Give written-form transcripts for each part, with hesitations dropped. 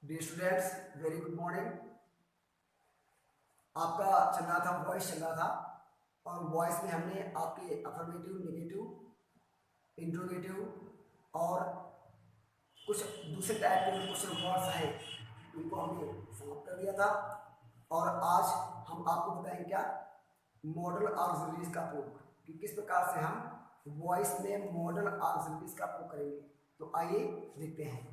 Dear students, very good morning. आपका चल रहा था, वॉइस चल रहा था और वॉइस में हमने आपके अफर्मेटिव, नेगेटिव, इंट्रोगेटिव और कुछ दूसरे टाइप के जो क्वेश्चन वर्ड्स हैं उनको हमने समाप्त कर दिया था। और आज हम आपको बताएंगे क्या, मॉडल ऑक्सिलरीज का प्रयोग कि किस प्रकार से हम वॉइस में मॉडल ऑक्सिलरीज का प्रयोग करेंगे। तो आइए देखते हैं।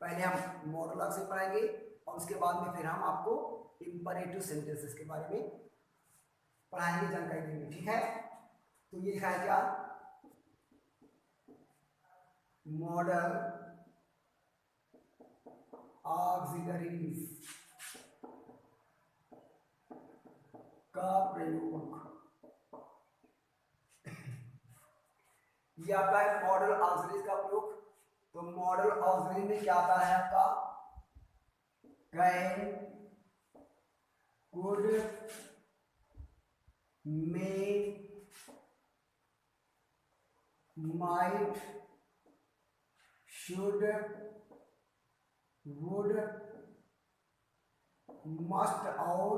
पहले हम मॉडल ऑक्सिलरी पढ़ाएंगे और उसके बाद में फिर हम आपको इंपरेटिव सेंटेंसेस के बारे में पढ़ाएंगे, जानकारी देंगे। ठीक है, तो ये लिखा है क्या, मॉडल ऑक्सिलरीज का प्रयोग। ये आपका है मॉडल ऑक्सिलरीज का प्रयोग। तो मॉडल ऑक्सिलरी में क्या आता है आपका, can, could, may, might, should, would, must और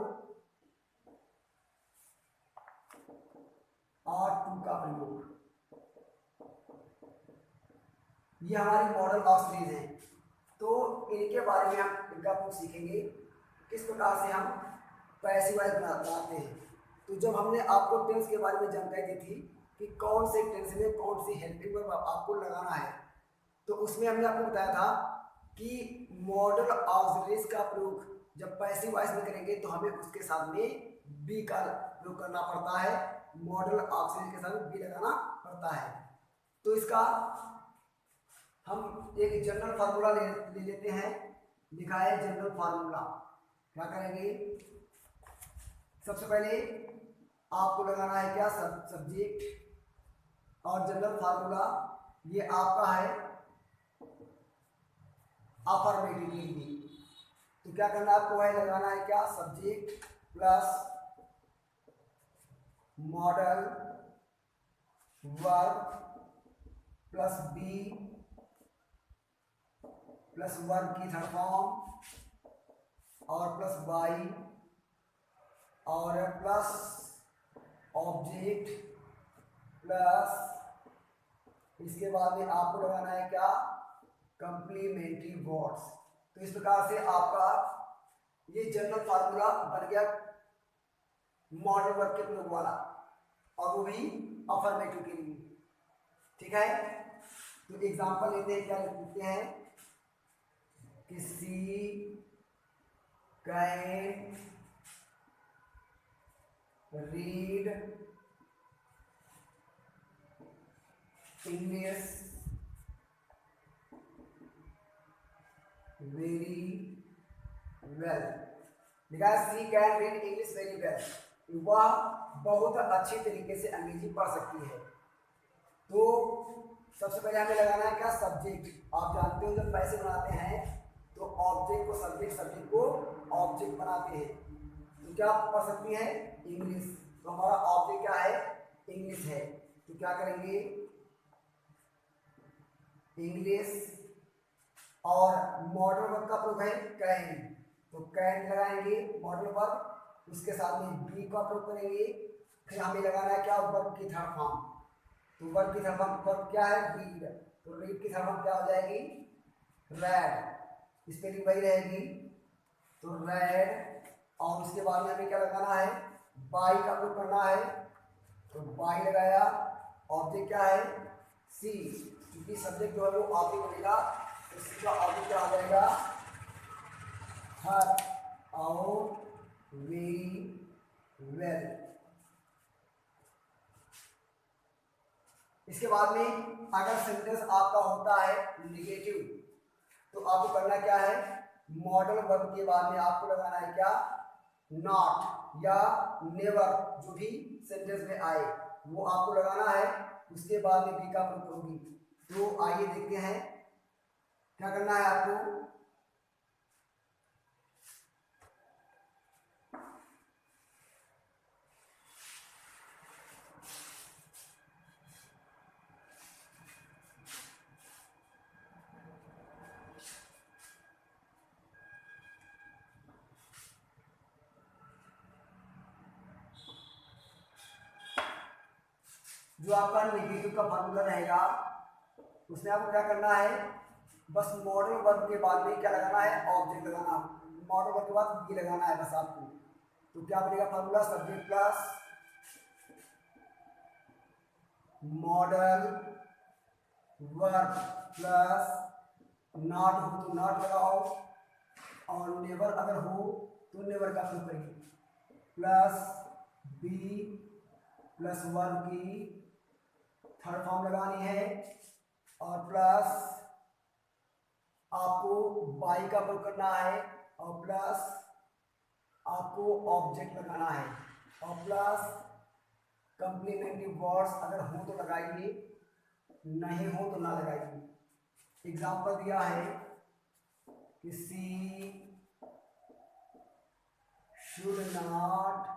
आर टू का प्रयोग। ये हमारी मॉडल ऑक्सिलरीज हैं। तो इनके बारे में हम इनका कुछ सीखेंगे, किस प्रकार से हम पैसिव वॉइस बनाते हैं। तो जब हमने आपको टेंस के बारे में जानकारी दी थी कि कौन से टेंस में कौन सी हेल्पिंग वर्ब आपको लगाना है, तो उसमें हमने आपको बताया था कि मॉडल ऑक्सिलरीज का प्रयोग जब पैसिव वॉइस में करेंगे तो हमें उसके साथ में बी का प्रयोग करना पड़ता है। मॉडल ऑक्सिलरी के साथ बी लगाना पड़ता है। तो इसका हम एक जनरल फार्मूला ले लेते हैं। लिखा है जनरल फार्मूला। क्या करेंगे, सबसे पहले आपको लगाना है क्या, सब्जेक्ट। और जनरल फार्मूला ये आपका है अफर्मेटिव के लिए। तो क्या करना है आपको, है लगाना है क्या, subject plus modal verb plus be plus verb की थर्ड फॉर्म और प्लस बाई और प्लस ऑब्जेक्ट प्लस इसके बाद में आपको लगाना है क्या, कंप्लीमेंट्री वर्ड्स। तो इस प्रकार से आपका ये जनरल फार्मूला बन गया मॉडल वर्ब के प्रयोग वाला, और वो भी अफर्मेटिव के लिए। ठीक है, तो एग्जांपल लेते हैं, क्या लिखते हैं कि she can read English very well. लिखा है she can read English very well, वह बहुत अच्छी तरीके से अंग्रेजी पढ़ सकती है। तो सबसे पहले हमें लगाना है क्या, सब्जेक्ट। आप जानते हो जब पैसे बनाते हैं तो ऑब्जेक्ट को सब्जेक्ट, सब्जेक्ट को ऑब्जेक्ट बनाते हैं। तो क्या पढ़ सकती है, इंग्लिश। तो हमारा ऑब्जेक्ट क्या है, इंग्लिश है। तो क्या करेंगे, इंग्लिश और मॉडल वर्ब का प्रयोग है कैन। तो कैन लगाएंगे मॉडल वर्ब, उसके साथ में बी का प्रयोग करेंगे। फिर हमें लगाना है क्या, वर्ब की थर्ड फॉर्म। तो वर्ब की थर्ड फॉर्म वर्ब क्या है, रीड। तो रीड की थर्ड फॉर्म क्या हो जाएगी, रेड। स्पेलिंग वही रहेगी। तो रेड, और उसके बाद में हमें क्या लगाना है, बाई का प्रयोग करना है। तो बाई लगाया, ऑब्जेक्ट क्या है, सी। क्योंकि सब्जेक्ट जो है वो ऑब्जेक्ट बनेगा, तो सी का ऑब्जेक्ट क्या हो जाएगा, हर और वेरी वेल। इसके बाद में अगर सेंटेंस आपका होता है निगेटिव, तो आपको करना क्या है, मॉडल वर्ब के बाद में आपको लगाना है क्या, नॉट या नेवर, जो भी सेंटेंस में आए वो आपको लगाना है। उसके बाद में बी का प्रयोग करोगी। तो आइए देखते हैं क्या करना है आपको। जो आपका नेगेटिव का फार्मूला रहेगा उसमें आपको क्या करना है, बस मॉडल वर्ब के बाद में क्या लगाना है, ऑब्जेक्ट लगाना। मॉडल वर्ब के बाद बी लगाना है बस आपको। तो क्या बनेगा formula, subject plus modal verb plus not हो तो नॉट लगाओ, और नेवर अगर हो तो नेवर का प्रयोग करिए, प्लस बी प्लस वर्ब की थर्ड फॉर्म लगानी है, और प्लस आपको बाई का प्रयोग करना है, और प्लस आपको ऑब्जेक्ट लगाना है, और प्लस कंप्लीमेंट्री वर्ड्स अगर हो तो लगाइए, नहीं हो तो ना लगाइए। एग्जाम्पल दिया है कि she should not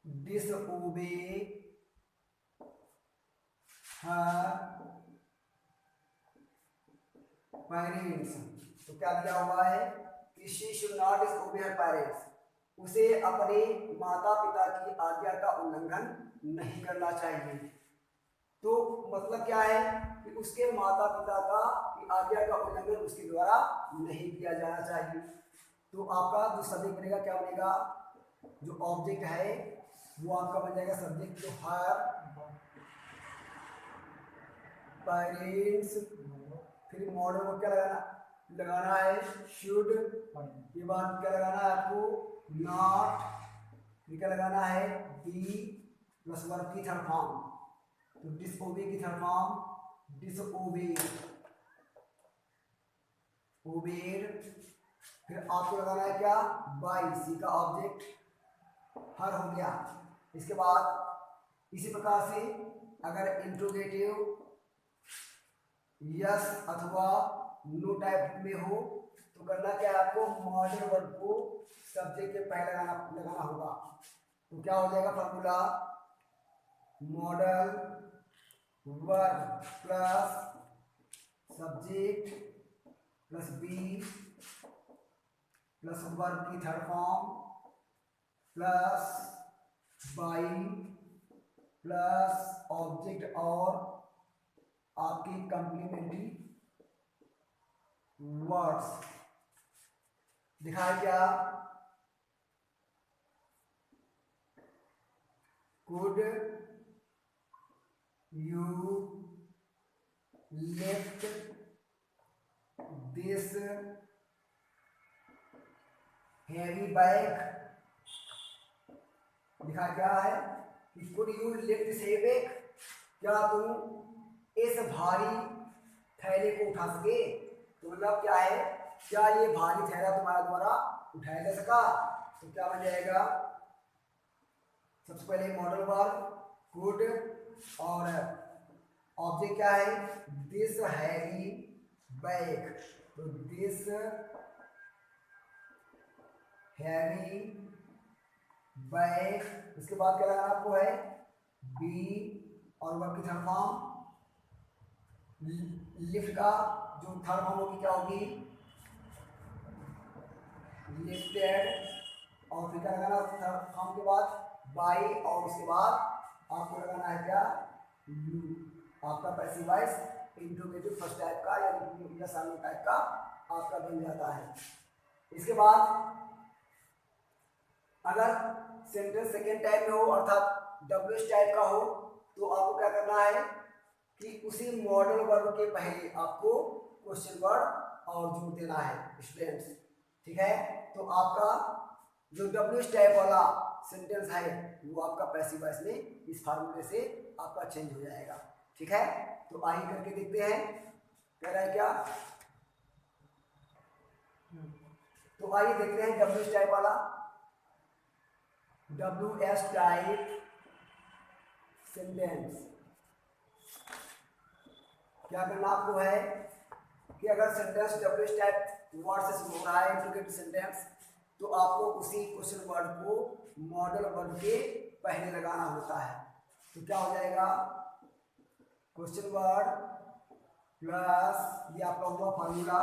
disobey her parents. तो क्या दिया हुआ है कि she should not disobey her parents, उसे अपने माता पिता की आज्ञा का उल्लंघन नहीं करना चाहिए। तो मतलब क्या है कि उसके माता पिता का की आज्ञा का उल्लंघन उसके द्वारा नहीं किया जाना चाहिए। तो आपका जो सब्जेक्ट बनेगा क्या बनेगा, जो ऑब्जेक्ट है वो आपका बन जाएगा सब्जेक्ट, जो हर पेरेंट्स, फिर मॉडल को क्या लगाना है शुड, के बाद क्या लगाना है आपको नॉट, फिर क्या लगाना है बी प्लस वर्ब की थर्ड फॉर्म, तो डिसओबे की थर्ड फॉर्म डिसओबे, ओबेड, फिर आपको लगाना है क्या बाई, सी का ऑब्जेक्ट हर हो गया। इसके बाद इसी प्रकार से अगर इंट्रोगेटिव यस अथवा नो टाइप में हो तो करना क्या है आपको, मॉडल वर्ब को सब्जेक्ट के पहले लगाना होगा। तो क्या हो जाएगा formula, modal verb plus subject plus be plus verb की third form plus by plus object और आपकी कंप्लीमेंट्री वर्ड्स। दिखाया क्या, could you lift this heavy bag, दिखा क्या है कि could you lift this heavy bag, क्या तुम इस भारी थैले को उठा सके। तो मतलब क्या है, क्या ये भारी थैला तुम्हारे द्वारा उठाया जा सका। तो क्या बन जाएगा, सबसे पहले मॉडल वर्ब कुड और ऑब्जेक्ट क्या है दिस हैवी बैग, तो दिस हैवी बैग, इसके बाद क्या लगाना आपको है बी और वर्ब की थर्ड फॉर्म, लिफ्ट का जो थर्ड फॉर्म होगी क्या होगी लिफ्टेड, और फिर क्या लगाना थर्ड फॉर्म के बाद बाई, और उसके बाद आपको लगाना है क्या यू, आपका passive voice interrogative first type का या सामने टाइप का आपका बन जाता है। इसके बाद अगर सेंटेंस सेकेंड टाइप में हो अर्थात डब्ल्यूएच टाइप का हो तो आपको क्या करना है कि उसी मॉडल वर्ब के पहले आपको क्वेश्चन वर्ड और जोड़ देना है स्टूडेंट्स, ठीक है। तो आपका जो डब्ल्यूएच टाइप वाला सेंटेंस है वो आपका पैसिव वॉइस में इस फार्मूले से आपका चेंज हो जाएगा, ठीक है। तो आइए करके देखते हैं कह रहा है क्या, तो आइए देखते हैं डब्ल्यूएच टाइप वाला। डब्ल्यूएच टाइप सेंटेंस क्या करना आपको है कि अगर सेंटेंस डब्ल्यूएच टाइप वर्ड से शुरू हो रहा है इंट्रोगेटिव सेंटेंस तो आपको उसी क्वेश्चन वर्ड को मॉडल वर्ड के पहले लगाना होता है। तो क्या हो जाएगा क्वेश्चन वर्ड प्लस ये आपका हुआ formula,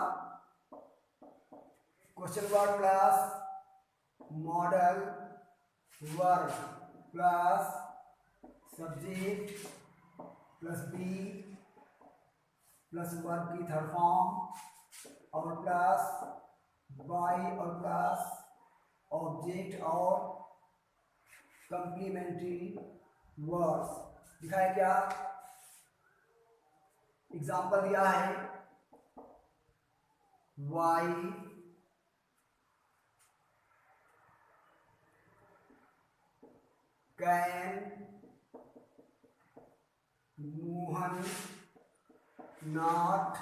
question word plus modal verb plus subject plus be plus verb की थर्ड फॉर्म और प्लस बाई और प्लस ऑब्जेक्ट और कंप्लीमेंट्री वर्ड्स। दिखाए क्या, एग्जाम्पल दिया है why can Mohan not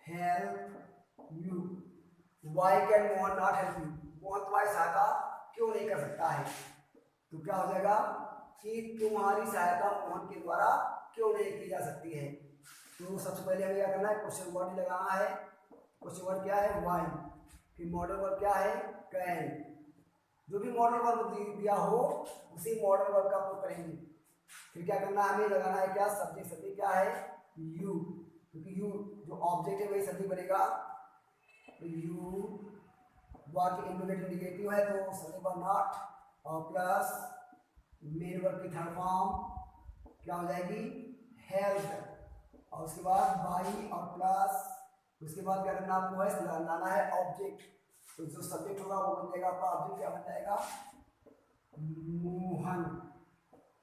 help you. Why can Mohan not help you, Mohan तुम्हारी सहायता क्यों नहीं कर सकता है। तो क्या हो जाएगा कि तुम्हारी सहायता मोहन के द्वारा क्यों नहीं की जा सकती है। तो सबसे पहले हमें क्या करना है, क्वेश्चन वर्ड लगाना है। क्वेश्चन वर्ड क्या है, वाई। फिर मॉडल वर्ड क्या है, कैन। जो भी मॉडल वर्ब दिया हो उसी मॉडल वर्ब का प्रयोग करेंगे। फिर क्या करना है, हमें लगाना है क्या, सब्जेक्ट। सब्जेक्ट क्या है, यू, क्योंकि यू जो ऑब्जेक्ट है वही सब्जेक्ट बनेगा। तो यू वाक्य इंडिकेटिव है तो सब्जेक्ट वर्ब नॉट, और प्लस मेन वर्ब की थर्ड फॉर्म क्या हो जाएगी, हेल्प। और उसके बाद बाई और प्लस, उसके बाद क्या करना आपको है, लाना है ऑब्जेक्ट। तो जो सब्जेक्ट होगा वो बन जाएगा आपका ऑब्जेक्ट, क्या बन जाएगा, मोहन।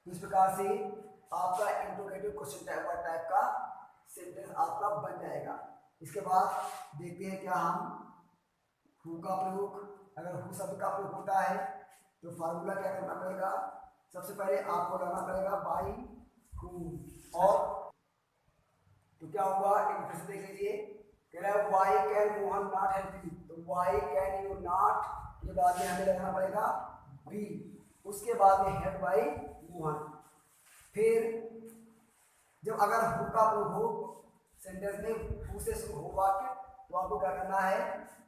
तो इस प्रकार से आपका इंट्रोगेटिव क्वेश्चन टाइप का सेंटेंस आपका बन जाएगा। इसके बाद देखते हैं क्या हम हु का प्रयोग। अगर हु शब्द का प्रयोग होता है तो फार्मूला क्या करना पड़ेगा, सबसे पहले आपको लाना पड़ेगा बाई हु। और तो क्या होगा, एक फिर से देख लीजिए, कह रहा है why can Mohan not help you. तो वाई कैन यू नॉट के बाद में हमें लगाना पड़ेगा बी, उसके बाद में हेल्प बाई मोहन। फिर जब अगर हु का प्रयोग हो सेंटेंस में, हु से शुरू हो वाक्य, तो आपको क्या करना है,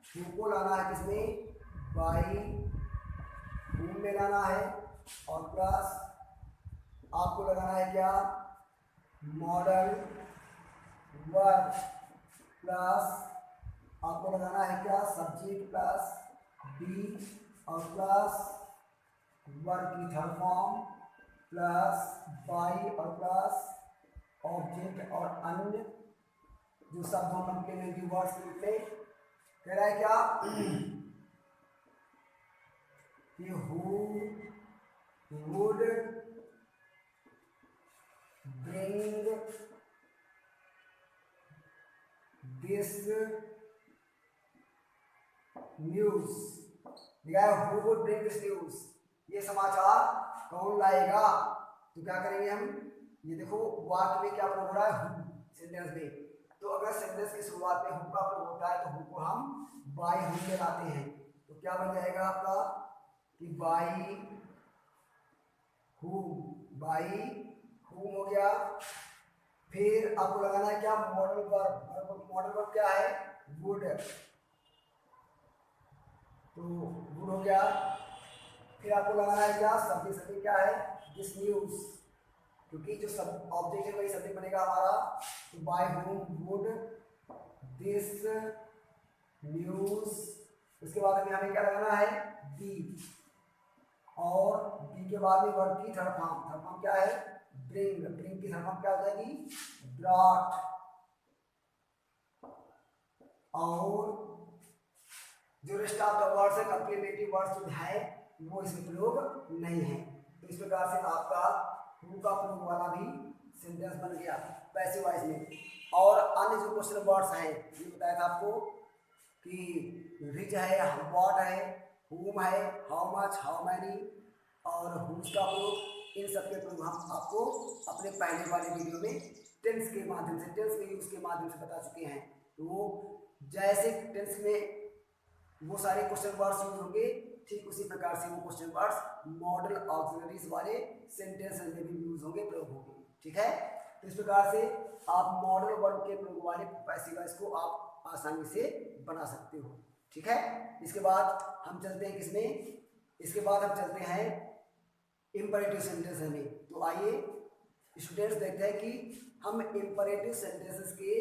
हु को लाना है किसमें, बाई हु में लाना है। और प्लस आपको लगाना है क्या, मॉडल वर्ब, प्लस आपको लगाना है क्या, सब्जेक्ट प्लस बी, और प्लस वर्ब की थर्ड फॉर्म, प्लस बाई और प्लस ऑब्जेक्ट और अन्य जो शब्द हम कंप्लीमेंट्री वर्ड्स के रूप में। कह रहा है क्या कि who would bring this news. Who would bring this news, ये समाचार कौन लाएगा। तो क्या करेंगे हम, ये देखो वाक्य में क्या प्रयोग हो रहा है, हु सेंटेंस में। तो अगर सेंटेंस की शुरुआत में हु का प्रयोग होता है तो हु को हम बाई हु में लाते हैं। तो क्या बन जाएगा आपका कि बाई हु, बाई हु हो गया। फिर आपको लगाना है क्या, मॉडल वर्ब। मॉडल वर्ब क्या है, वुड, तो वुड हो गया। फिर आपको लगाना है क्या, सब्जेक्ट। सब्जेक्ट क्या है, दिस न्यूज, क्योंकि जो सब ऑब्जेक्ट है वही सब्जेक्ट बनेगा हमारा। तो by whom would this news. उसके बाद हमें क्या लगाना है, बी, और बी के बाद में वर्ब की थर्ड फॉर्म। थर्ड फॉर्म क्या है, ब्रिंग। ब्रिंग की थर्ड फॉर्म क्या हो जाएगी, ब्रॉट। और जो रेस्ट ऑफ द वर्ड्स है, कंप्लीमेंट्री वर्ड्स जो है वो इसमें प्रयोग नहीं है। तो इस प्रकार से आपका हु का प्रयोग वाला भी सेंटेंस बन गया पैसिव वॉइस में। और अन्य जो क्वेश्चन वर्ड्स हैं, ये बताया था आपको कि रिच है, व्हाट है, हुम है, हाउ मच, हाउ मैनी, और हुज का प्रयोग। इन सब के प्रयोग हम आपको अपने पहले वाले वीडियो में टेंस के माध्यम से, टेंस के यूज के माध्यम से बता चुके हैं। तो वो जैसे टेंस में वो सारे क्वेश्चन वर्ड्स यूज होंगे, ठीक उसी प्रकार से वो क्वेश्चन वर्ड्स मॉडल ऑक्सिलरीज वाले सेंटेंस में भी यूज होंगे, प्रयोग होंगे। ठीक है, तो इस प्रकार से आप मॉडल वर्ब के प्रयोग वाले पैसिव वॉइस को आप आसानी से बना सकते हो। ठीक है, इसके बाद हम चलते हैं किसमें, इसके बाद हम चलते हैं इंपरेटिव सेंटेंस में। तो आइए स्टूडेंट्स देखते हैं कि हम इंपरेटिव सेंटेंसेस के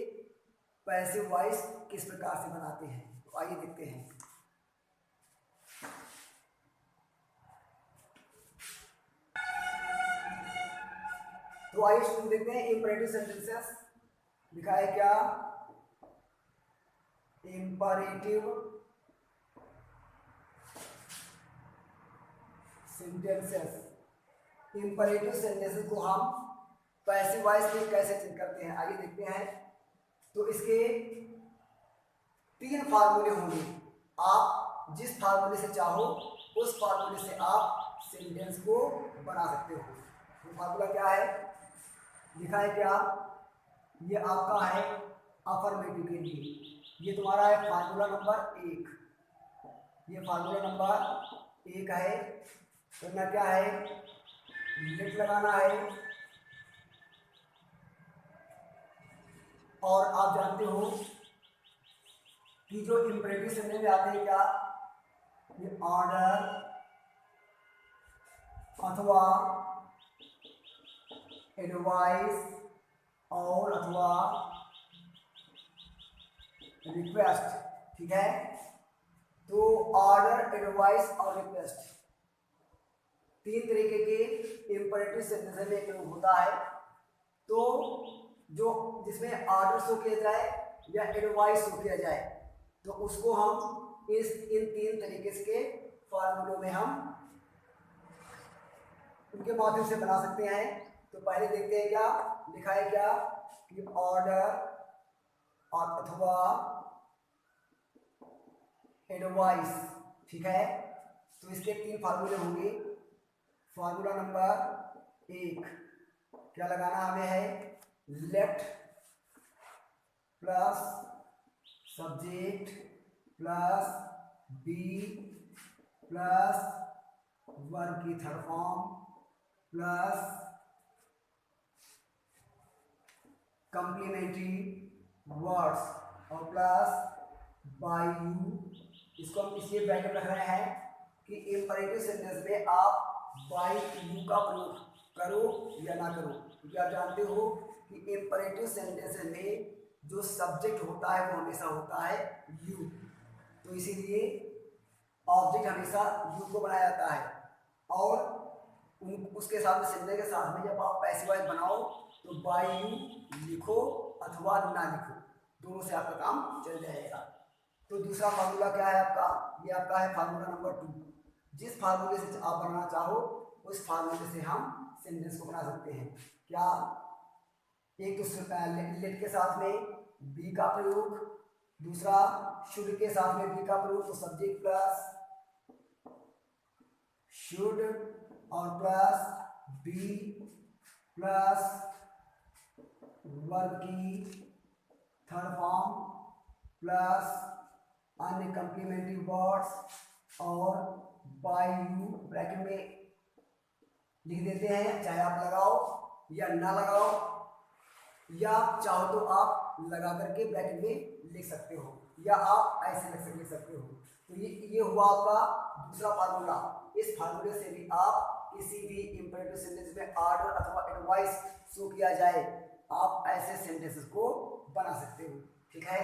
पैसिव वॉइस किस प्रकार से बनाते हैं। तो आइए देखते हैं। तो आइए शुरू देखते हैं इंपरेटिव सेंटेंसेस। लिखा है क्या? Imperative sentences. इंपरेटिव सेंटेंसेस को हम पैसिव वॉइस में कैसे चेक करते हैं, आइए देखते हैं। तो इसके 3 फार्मूले होंगे। आप जिस फार्मूले से चाहो उस फार्मूले से आप सेंटेंस को बना सकते हो। तो फार्मूला क्या है? लिखा है क्या? ये आपका है अफर्मेटिव के लिए, ये तुम्हारा है फार्मूला नंबर 1। ये फार्मूला नंबर 1 है। करना क्या है? लेट लगाना है। और आप जानते हो कि जो इंपरेटिव सेंटेंस में आते हैं क्या? ये ऑर्डर अथवा एडवाइस और अथवा रिक्वेस्ट, ठीक है। तो ऑर्डर, एडवाइस और रिक्वेस्ट 3 तरीके के इंपरेटिव सेंटेंस में प्रयोग होता है। तो जो जिसमें ऑर्डर शो किया जाए या एडवाइस शो किया जाए तो उसको हम इन 3 तरीके के फार्मूलों में हम उनके माध्यम से बना सकते हैं। तो पहले देखते हैं क्या लिखा है क्या कि ऑर्डर अथवा एडवाइस, ठीक है। तो इसके 3 फार्मूले होंगे। फार्मूला नंबर 1 क्या लगाना हमें है? Let plus subject plus be plus verb की third form plus complementary words और प्लस बाय यू। इसको हम इसलिए ब्रैकेट रख रहे हैं कि इंपरेटिव सेंटेंस में आप बाय यू का प्रयोग करो या ना करो, क्योंकि आप जानते हो कि इंपरेटिव सेंटेंस में जो सब्जेक्ट होता है वो हमेशा होता है यू। तो इसीलिए ऑब्जेक्ट हमेशा यू को बनाया जाता है। और उसके साथ में सेंटेंस के साथ में जब आप पैसिव वॉइस बनाओ तो बाय यू लिखो अथवा ना लिखो, दोनों से आपका काम चल जाएगा। तो दूसरा फार्मूला क्या है आपका? ये आपका है फार्मूला नंबर 2। जिस फार्मूले से आप बनाना चाहो उस फार्मूले से हम सेंटेंस को बना सकते हैं। क्या? एक तो लेट के साथ में बी का प्रयोग, दूसरा शुड के साथ में बी का प्रयोग, तो सब्जेक्ट प्लस शुड और प्लस बी प्लस वर्ब की थर्ड फॉर्म प्लस अन्य कंप्लीमेंट्री वर्ड्स और बाय यू ब्रैकेट में लिख देते हैं। चाहे आप लगाओ या ना लगाओ, या चाहो तो आप लगा करके ब्रैकेट में लिख सकते हो, या आप ऐसे लिख सकते हो। तो ये हुआ आपका दूसरा फार्मूला। इस फार्मूले से भी आप किसी भी इंपरेटिव सेंटेंस में ऑर्डर अथवा एडवाइस शो किया जाए आप ऐसे सेंटेंसेस को बना सकते हो, ठीक है।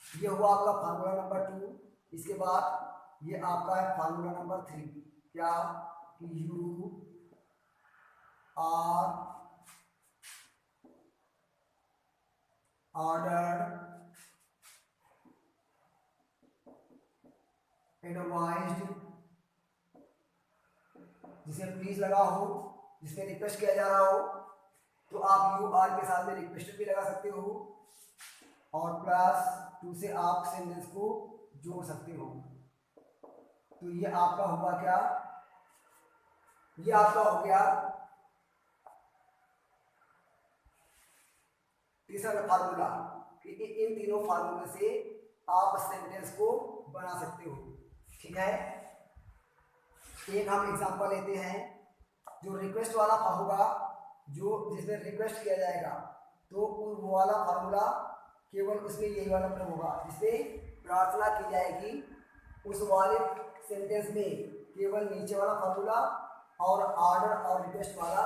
ये हुआ आपका फार्मूला नंबर 2। इसके बाद ये आपका है फार्मूला नंबर 3। क्या? यू आर ऑर्डर एडवाइज्ड, जिसे प्लीज लगा हो, जिसमें रिक्वेस्ट किया जा रहा हो, तो आप यू आर के साथ में रिक्वेस्ट भी लगा सकते हो और प्लस 2 से आप सेंटेंस को जोड़ सकते हो। तो ये आपका हुआ क्या? ये आपका हो गया तीसरा फार्मूला कि इन तीनों फार्मूले से आप सेंटेंस को बना सकते हो, ठीक है। एक हम एग्जांपल लेते हैं जो रिक्वेस्ट वाला होगा, जो जिसमें रिक्वेस्ट किया जाएगा, तो वो वाला फार्मूला केवल उसमें यही वाला प्रयोग होगा जिसमें प्रार्थना की जाएगी। उस वाले सेंटेंस में केवल नीचे वाला फार्मूला और ऑर्डर और रिक्वेस्ट वाला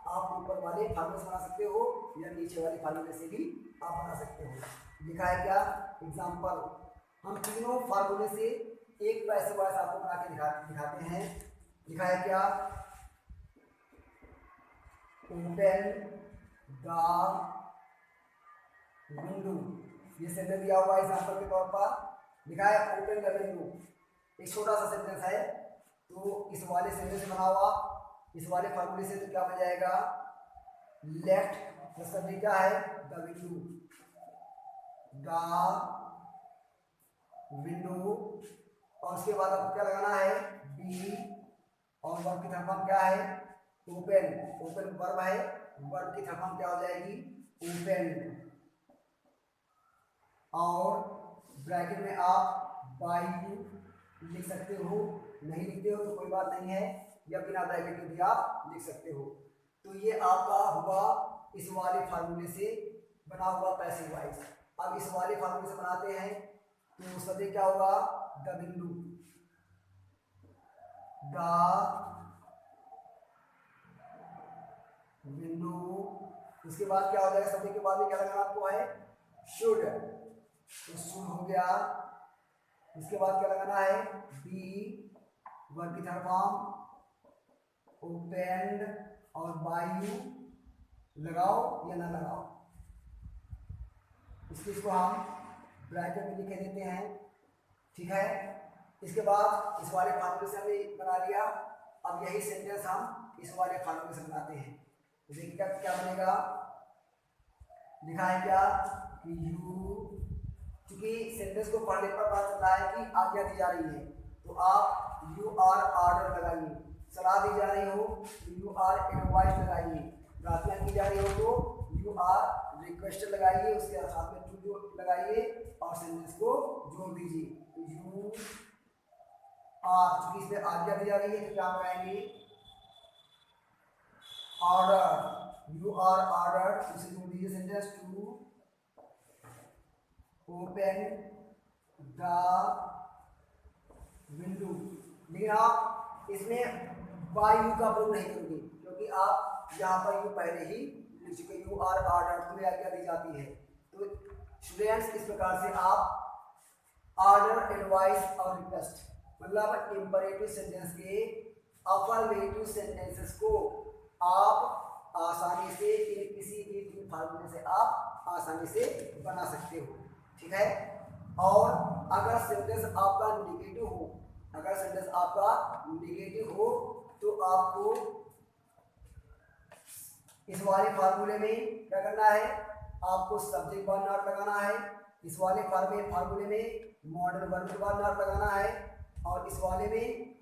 आप ऊपर वाले फार्मूले से बना सकते हो या नीचे वाले फार्मूले से भी आप बना सकते हो। लिखा है क्या? एग्जांपल, हम तीनों फार्मूले से एक पैसिव वॉइस आपको बना के दिखाते हैं। लिखा है क्या? Open the window. ये सेंटेंस दिया हुआ है एग्जाम्पल के तौर पर, लिखा है ओपन द विंडो। एक छोटा सा सेंटेंस है, तो इस वाले सेंटेंस से बना हुआ इस वाले फॉर्मूले से तो क्या बन जाएगा, लेट सब्जेक्ट क्या है, द विंडो, द विंडो, और उसके बाद आपको क्या लगाना है, बी, और वर्ब की तरफ हम क्या है, ओपन। ओपन वर्ब है, वर्ब की तरफ हम क्या हो जाएगी, ओपन, और ब्रैकेट में आप बाय यू लिख सकते हो, नहीं लिखते हो तो कोई बात नहीं है, या बिना ब्रैकेट के भी आप लिख सकते हो। तो ये आपका हुआ इस वाले फार्मूले से बना हुआ पैसिव वॉइस। अब इस वाले फार्मूले से बनाते हैं तो सभी क्या होगा, द विंडो, द विंडो। उसके बाद क्या हो जाएगा, सभी के बाद में क्या लगाना आपको है, शुड, तो शुड हो गया। इसके बाद क्या लगाना है, बी, वर्ब की थर्ड फॉर्म, ओपन और बाय यू, लगाओ या ना लगाओ, इसको हम ब्रैकेट में लिख देते हैं, ठीक है। इसके बाद इस वाले फार्मूले से हमने बना लिया, अब यही सेंटेंस हम इस वाले फार्मूले से बनाते हैं। तो देखिए क्या बनेगा, लिखा है क्या कि यू, क्योंकि सेंटेंस को पढ़ने पर पता चलता है कि आज्ञा दी जा रही है, तो आप यू आर ऑर्डर लगाइए, सलाह दी जा रही हो तो यू आर एडवाइस लगाइए, प्रार्थना की जा रही हो तो यू आर रिक्वेस्ट लगाइए, उसके साथ में टू लगाइए और सेंटेंस को जोड़ दीजिए। तो यू आर, चूंकि इसमें आज्ञा दी जा रही है तो क्या लगाएंगे, ऑर्डर, यू आर ऑर्डर, उसे जोड़ दीजिए sentence, to open the window. लेकिन आप इसमें बाय यू का प्रयोग नहीं करोगे, क्योंकि आप यहाँ पर यू पहले ही लिख चुके, यू आर ऑर्डर, तुम्हें आज्ञा दी जाती है। तो स्टूडेंट्स इस प्रकार से आप ऑर्डर, एडवाइस और रिक्वेस्ट, मतलब इंपरेटिव सेंटेंस के अफर्मेटिव सेंटेंसेस को आप आसानी से किसी भी तीन फार्मूले से आप आसानी से बना सकते हो, ठीक है। और अगर सेंटेंस आपका निगेटिव हो, अगर सेंटेंस आपका निगेटिव हो तो आपको इस वाले फार्मूले में क्या करना है, आपको सब्जेक्ट वर्ब नॉट लगाना है, इस वाले फार्मूले में मॉडल वर्ब नॉट लगाना है, और इस वाले में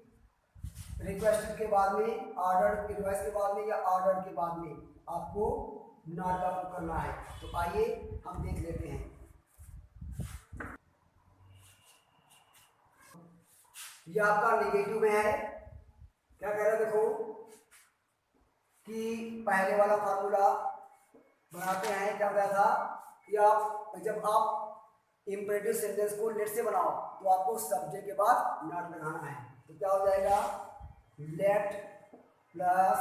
रिक्वेस्ट के बाद में, ऑर्डर एडवाइस के बाद में या ऑर्डर के बाद में आपको नॉट का प्रयोग करना है। तो आइए हम देख लेते हैं। ये आपका नेगेटिव में है, क्या कह रहा है, देखो कि पहले वाला फार्मूला बनाते हैं, क्या बताया था कि आप जब आप इंपरेटिव सेंटेंस को लेट से बनाओ तो आपको सब्जेक्ट के बाद नॉट लगाना है। तो क्या हो जाएगा, late plus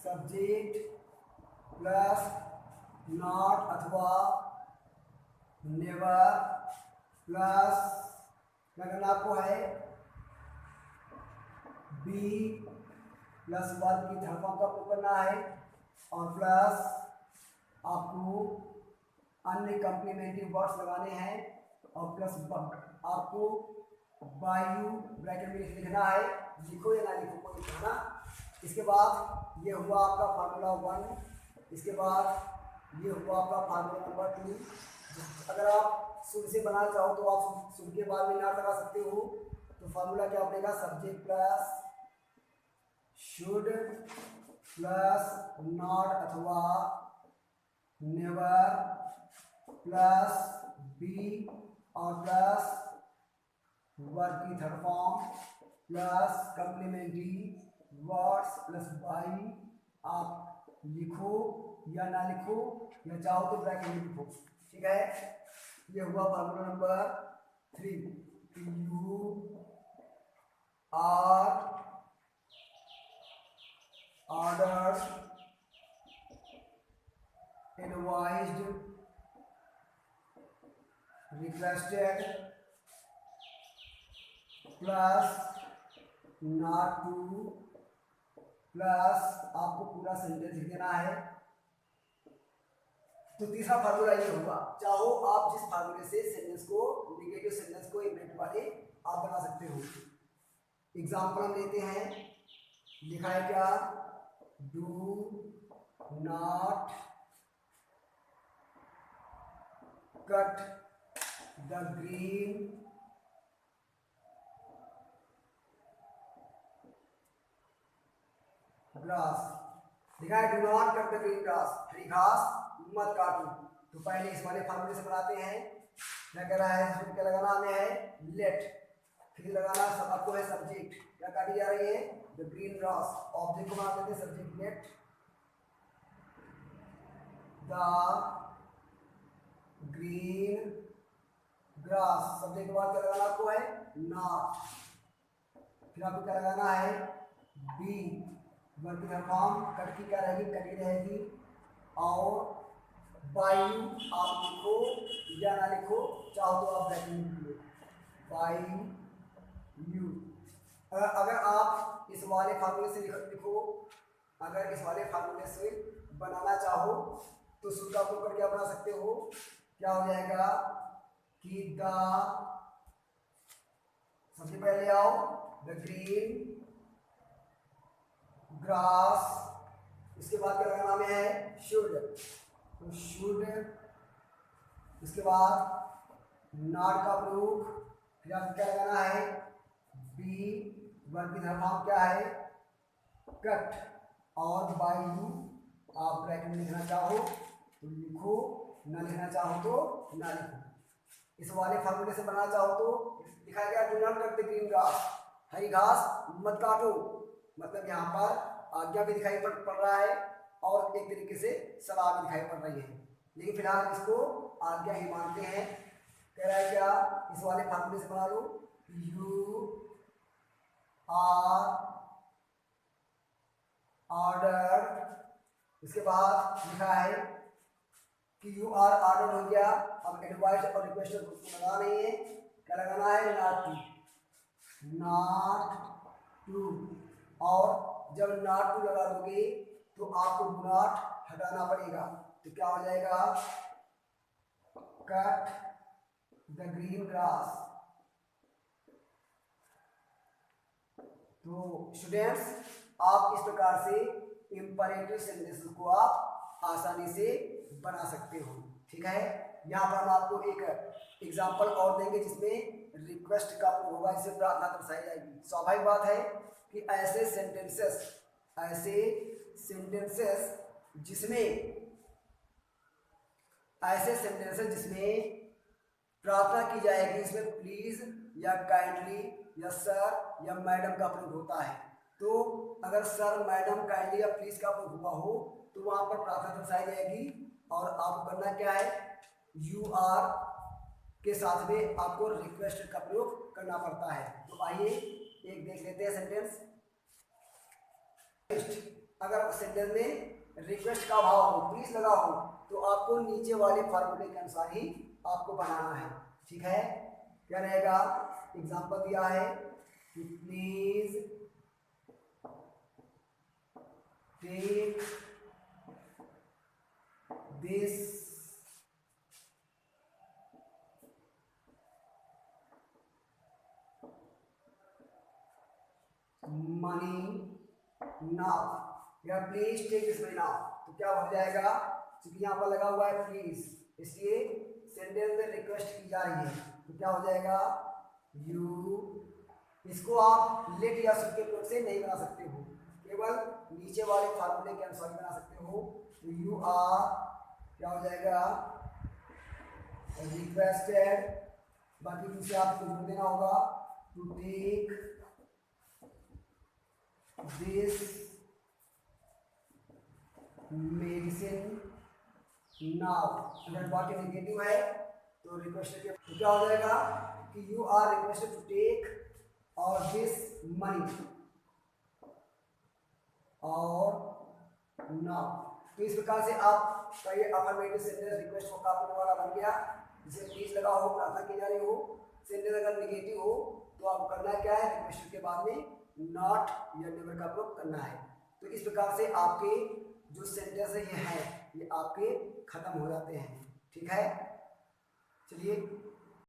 subject plus not अथवा नेवर प्लस क्या करना आपको है, बी प्लस वर्ब की थर्ड फॉर्म का प्रयोग करना है, और प्लस आपको अन्य कॉम्प्लीमेंट्री वर्ड्स लगाने हैं, और प्लस आपको बाय यू ब्रैकेट में लिखना है, लिखो या ना लिखो कोई लिखना। इसके बाद ये हुआ आपका फार्मूला 1, इसके बाद ये हुआ आपका फार्मूला नंबर 2। अगर आप शुरू से बनाना चाहो तो आप शुरू के बाद में नॉट लगा सकते हो। तो फार्मूला क्या बनेगा, subject plus should plus not अथवा नेवर प्लस बी और प्लस वर्ब की third form plus complementary words plus by. आप लिखो या ना लिखो, या चाहो तो ब्रैकेट में लिखो, ठीक है। ये हुआ formula number 3। You are ordered, advised, requested plus not to plus आपको पूरा सेंटेंस लिख देना है। तो तीसरा फार्मूला ये होगा, चाहो आप जिस फार्मूले से सेंटेंस को, नेगेटिव सेंटेंस को इम्प्लीमेंट वाले आप बना सकते हो। एग्जाम्पल हम लेते हैं, लिखा है क्या, do not cut the green grass. लिखा है do not cut the green grass, हरी घास मत काटो। तो पहले इस वाले फार्मूले से बनाते हैं। क्या कह रहा है, इसमें क्या लगाना हमें है, लेट, फिर लगाना सब आपको है सब्जेक्ट, क्या काटी जा रही है, द ग्रीन ग्रास। ऑब्जेक्ट को बना देते हैं subject, let the green grass. Subject के बाद क्या लगाना आपको है, नॉट। फिर आपको क्या लगाना है, बी, वर्किंग फॉर्म, कट की क्या रहेगी, कटी रहेगी। और बाई यू आप लिखो या ना लिखो, चाहो तो आप ब्रैकेट में लिख लो, बाई यू। अगर आप इस वाले फार्मूले से लिखो, अगर इस वाले फार्मूले से बनाना चाहो तो शुरू का ऊपर क्या बना सकते हो, क्या हो जाएगा कि द, सबसे पहले आओ द ग्रीन ग्रास, इसके बाद क्या लगाना में है, शुड, तो शुड, इसके बाद नॉट का प्रूफ, फिर आपको क्या लगाना है, बी, वर्ब की धर्म क्या है, कट, और बाय यू आप ब्रैकेट में लिखना चाहो तो लिखो, ना लिखना चाहो तो ना लिखो। इस वाले फार्मूले से बनाना चाहो तो लिखा गया do not cut the green grass, हरी घास मत काटो। मतलब यहाँ पर आज्ञा भी दिखाई पड़ रहा है और एक तरीके से सलाह भी दिखाई पड़ रही है, लेकिन फिलहाल इसको आज्ञा ही मानते हैं। कह रहा है क्या, इस वाले फार्मूले से बना लो, यू आर ऑर्डर, इसके बाद लिखा है कि यू आर ऑर्डर हो गया। अब एडवाइस और रिक्वेस्ट लगा नहीं है, क्या लगाना है, नॉट टू, नॉट टू। और जब नॉट टू लगा दोगे तो आपको डू नॉट हटाना पड़ेगा, तो क्या हो जाएगा, कट द ग्रीन ग्रास। तो स्टूडेंट्स आप इस प्रकार से इंपरेटिव सेंटेंस को आप आसानी से बना सकते हो, ठीक है। यहाँ पर हम आपको एक एग्जांपल और देंगे जिसमें रिक्वेस्ट का प्रयोग होगा, जिससे प्रार्थना दर्शाई जाएगी। स्वाभाविक बात है कि ऐसे सेंटेंसेस जिसमें प्रार्थना की जाएगी, इसमें प्लीज या काइंडली या सर या मैडम का प्रयोग होता है। तो अगर सर, मैडम, काइंडली या प्लीज का प्रयोग हुआ हो तो वहां पर प्रार्थना दर्शाई जाएगी, और आपको करना क्या है, यू आर के साथ में आपको रिक्वेस्ट का प्रयोग करना पड़ता है। तो आइए एक देख लेते हैं सेंटेंस। अगर सेंटेंस में रिक्वेस्ट का भाव हो, प्लीज लगा हो, तो आपको नीचे वाले फार्मूले के अनुसार ही आपको बनाना है, ठीक है। क्या रहेगा, एग्जांपल दिया है कि please take this money now, या please take this money now. तो क्या हो जाएगा, क्योंकि यहाँ पर लगा हुआ है प्लीज, इसलिए सेंटेंस में रिक्वेस्ट की जा रही है, तो क्या हो जाएगा, यू, इसको आप लेट या शुड के प्रयोग से नहीं बना सकते हो, केवल नीचे वाले फार्मूले के अनुसार बना सकते हो। तो यू आर क्या हो जाएगा, रिक्वेस्टेड, बाकी पीछे आपको जोड़ देना होगा, to take this medicine now. अगर बाकी नेगेटिव है तो रिक्वेस्टेड के, तो क्या हो जाएगा कि you are requested to take और दिस मनी और नाउ। तो इस प्रकार से आप का ये अफर्मेटिव सेंटेंस रिक्वेस्ट वोकैबुलरी वाला बन गया, जिसे प्लीज लगा हो, प्रार्थना की जा रही हो। सेंटेंस अगर नेगेटिव हो तो आपको करना क्या है, रिक्वेस्ट के बाद में नॉट या नेवर का प्रयोग करना है। तो इस प्रकार से आपके जो सेंटेंस ये हैं ये आपके खत्म हो जाते हैं। ठीक है, चलिए